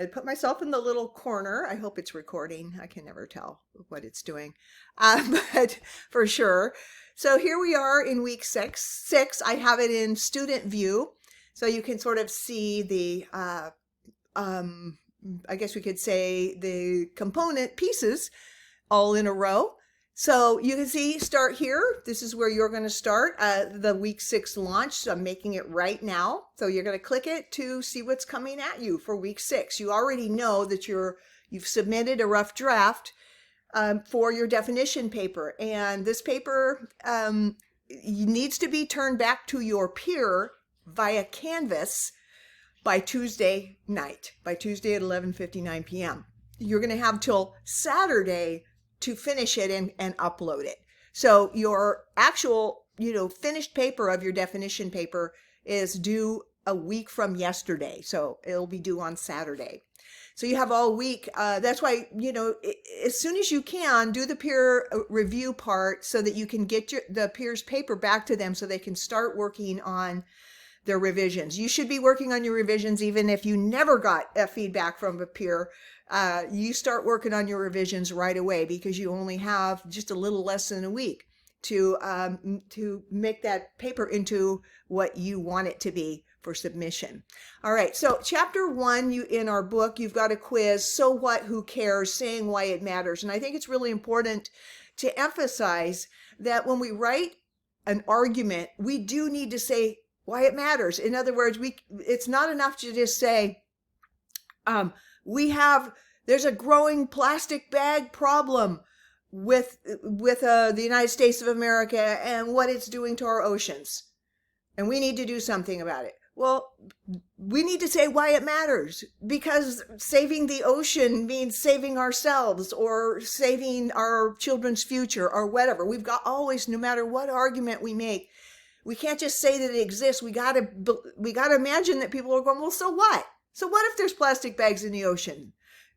I put myself in the little corner. I hope it's recording. I can never tell what it's doing, but for sure. So here we are in week six. I have it in student view, so you can sort of see the, I guess we could say the component pieces all in a row. So you can see, start here. This is where you're going to start the week 6 launch. So I'm making it right now. So you're going to click it to see what's coming at you for week 6. You already know that you've submitted a rough draft for your definition paper. And this paper needs to be turned back to your peer via Canvas by Tuesday night, by Tuesday at 11:59 p.m. You're going to have till Saturday to finish it and upload it. So your actual, finished paper of your definition paper is due a week from yesterday. So it'll be due on Saturday. So you have all week. That's why, as soon as you can, do the peer review part so that you can get the peer's paper back to them so they can start working on their revisions. You should be working on your revisions even if you never got a feedback from a peer. You start working on your revisions right away because you only have just a little less than a week to make that paper into what you want it to be for submission. All right, so chapter 1 in our book, you've got a quiz, so what, who cares, saying why it matters. And I think it's really important to emphasize that when we write an argument, we do need to say why it matters. In other words, it's not enough to just say, there's a growing plastic bag problem with the United States of America and what it's doing to our oceans, and we need to do something about it. Well, we need to say why it matters, because saving the ocean means saving ourselves or saving our children's future or whatever. We've got always, no matter what argument we make, we can't just say that it exists. We got to imagine that people are going, well, so what? So what if there's plastic bags in the ocean?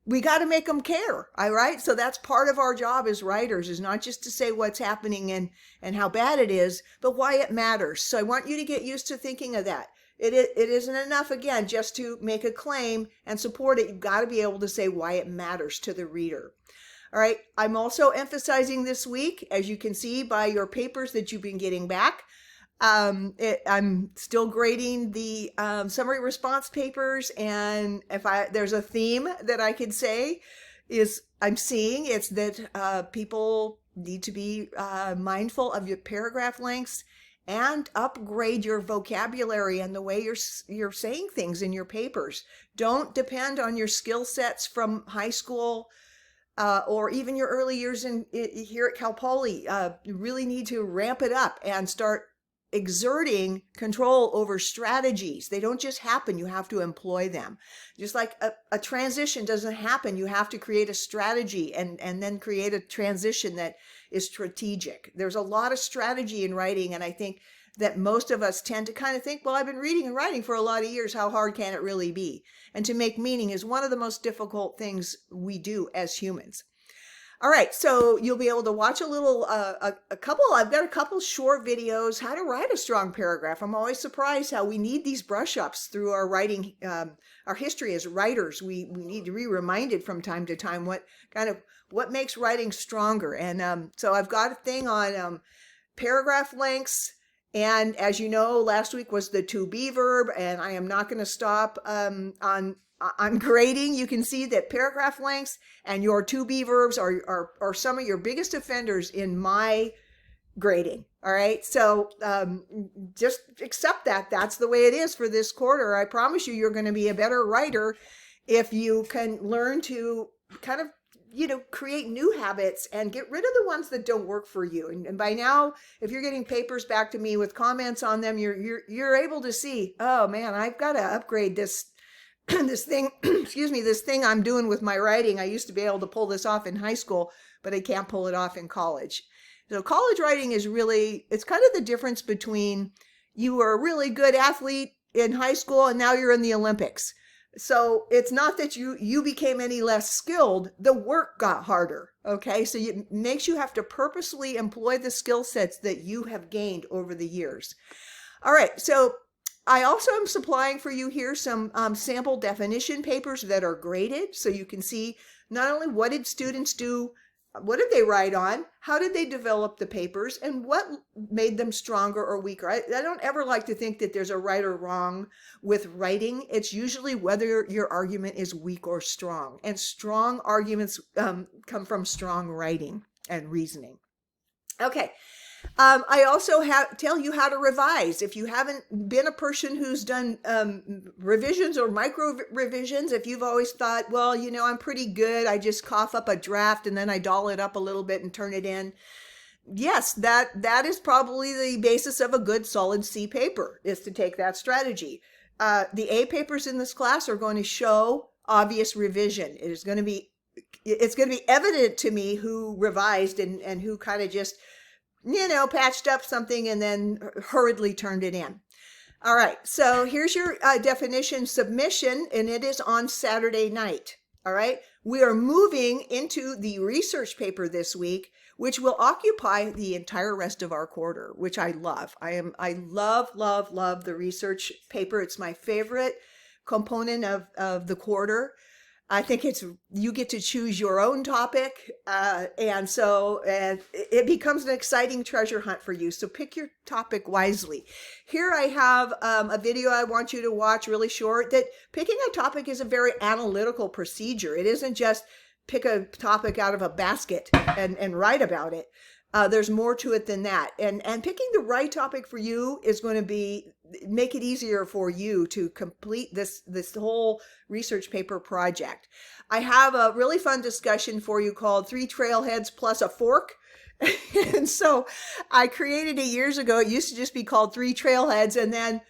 We got to make them care, all right? So that's part of our job as writers, is not just to say what's happening and how bad it is, but why it matters. So I want you to get used to thinking of that. It isn't enough, again, just to make a claim and support it. You've got to be able to say why it matters to the reader. All right, I'm also emphasizing this week, as you can see by your papers that you've been getting back, I'm still grading the summary response papers, and if there's a theme that I could say I'm seeing, it's that people need to be mindful of your paragraph lengths and upgrade your vocabulary and the way you're saying things in your papers. Don't depend on your skill sets from high school or even your early years here at Cal Poly. You really need to ramp it up and start exerting control over strategies. They don't just happen. You have to employ them. Just like a transition doesn't happen. You have to create a strategy and then create a transition that is strategic. There's a lot of strategy in writing, and I think that most of us tend to kind of think, well, I've been reading and writing for a lot of years. How hard can it really be? And to make meaning is one of the most difficult things we do as humans. All right, so you'll be able to watch I've got a couple short videos, how to write a strong paragraph. I'm always surprised how we need these brush ups through our writing, our history as writers. We need to be reminded from time to time what makes writing stronger. And so I've got a thing on paragraph lengths. And as you know, last week was the to be verb, and I am not going to stop on grading. You can see that paragraph lengths and your to be verbs are some of your biggest offenders in my grading. All right. So just accept that. That's the way it is for this quarter. I promise you're going to be a better writer if you can learn to kind of, create new habits and get rid of the ones that don't work for you. And by now, if you're getting papers back to me with comments on them, you're able to see, oh man, I've got to upgrade this this thing, this thing I'm doing with my writing. I used to be able to pull this off in high school, but I can't pull it off in college. So college writing is it's kind of the difference between you were a really good athlete in high school and now you're in the Olympics. So it's not that you became any less skilled, the work got harder, okay? So it makes you have to purposely employ the skill sets that you have gained over the years. All right, so I also am supplying for you here some sample definition papers that are graded, so you can see not only what did students do, what did they write on, how did they develop the papers, and what made them stronger or weaker. I don't ever like to think that there's a right or wrong with writing. It's usually whether your argument is weak or strong, and strong arguments come from strong writing and reasoning. Okay. I also tell you how to revise. If you haven't been a person who's done revisions or micro revisions, if you've always thought, well, you know, I'm pretty good, I just cough up a draft and then I doll it up a little bit and turn it in. Yes, that is probably the basis of a good solid C paper, is to take that strategy. The A papers in this class are going to show obvious revision. It's going to be evident to me who revised and who kind of just, you know, patched up something and then hurriedly turned it in. All right, so here's your definition submission, and it is on Saturday night. All right, we are moving into the research paper this week, which will occupy the entire rest of our quarter, which I love. I love the research paper. It's my favorite component of the quarter. I think you get to choose your own topic, and it becomes an exciting treasure hunt for you. So pick your topic wisely. Here I have a video I want you to watch, really short, that picking a topic is a very analytical procedure. It isn't just pick a topic out of a basket and write about it. There's more to it than that. And picking the right topic for you is going to make it easier for you to complete this whole research paper project. I have a really fun discussion for you called 3 Trailheads Plus a Fork. And so I created it years ago. It used to just be called 3 Trailheads and then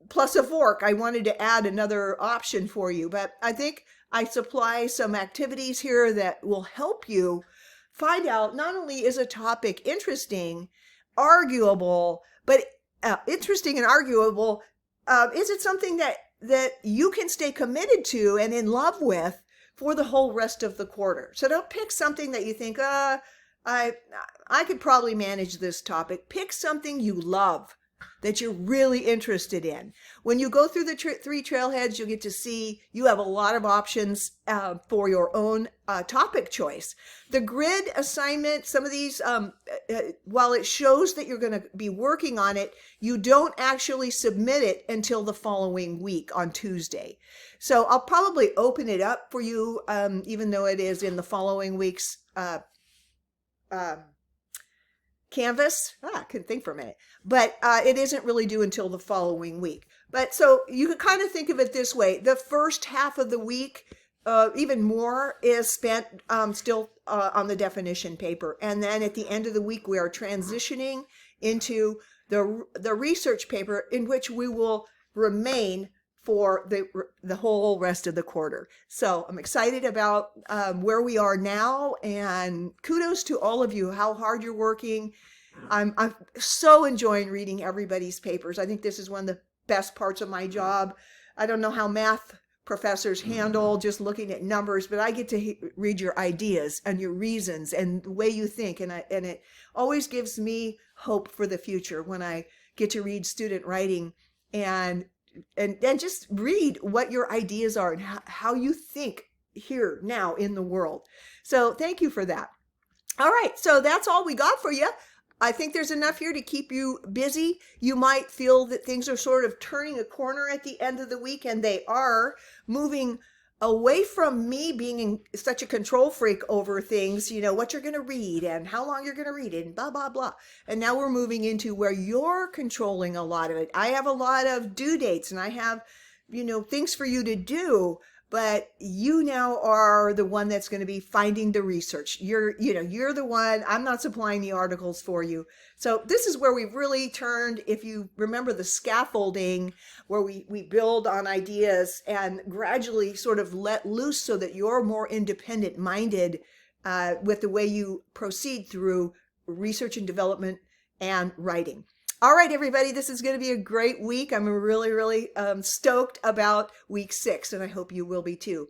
plus a fork. I wanted to add another option for you, but I think I supply some activities here that will help you find out not only is a topic interesting, arguable, but interesting and arguable, is it something that you can stay committed to and in love with for the whole rest of the quarter. So don't pick something that you think, I could probably manage this topic. Pick something you love, that you're really interested in. When you go through the 3 trailheads, you'll get to see you have a lot of options for your own topic choice. The grid assignment, some of these, while it shows that you're going to be working on it, you don't actually submit it until the following week on Tuesday. So I'll probably open it up for you, even though it is in the following week's Canvas. I couldn't think for a minute, but it isn't really due until the following week. But so you can kind of think of it this way. The first half of the week, even more, is spent still on the definition paper. And then at the end of the week, we are transitioning into the research paper, in which we will remain for the whole rest of the quarter. So I'm excited about where we are now, and kudos to all of you, how hard you're working. I'm so enjoying reading everybody's papers. I think this is one of the best parts of my job. I don't know how math professors handle just looking at numbers, but I get to read your ideas and your reasons and the way you think, and it always gives me hope for the future when I get to read student writing and just read what your ideas are and how you think here now in the world. So thank you for that. All right, so that's all we got for you. I think there's enough here to keep you busy. You might feel that things are sort of turning a corner at the end of the week, and they are moving away from me being such a control freak over things, you know, what you're going to read and how long you're going to read it and blah, blah, blah. And now we're moving into where you're controlling a lot of it. I have a lot of due dates and I have, you know, things for you to do, but you now are the one that's going to be finding the research. You're the one. I'm not supplying the articles for you. So this is where we've really turned, if you remember the scaffolding, where we build on ideas and gradually sort of let loose so that you're more independent minded with the way you proceed through research and development and writing. All right, everybody, this is going to be a great week. I'm really, really stoked about week 6, and I hope you will be too.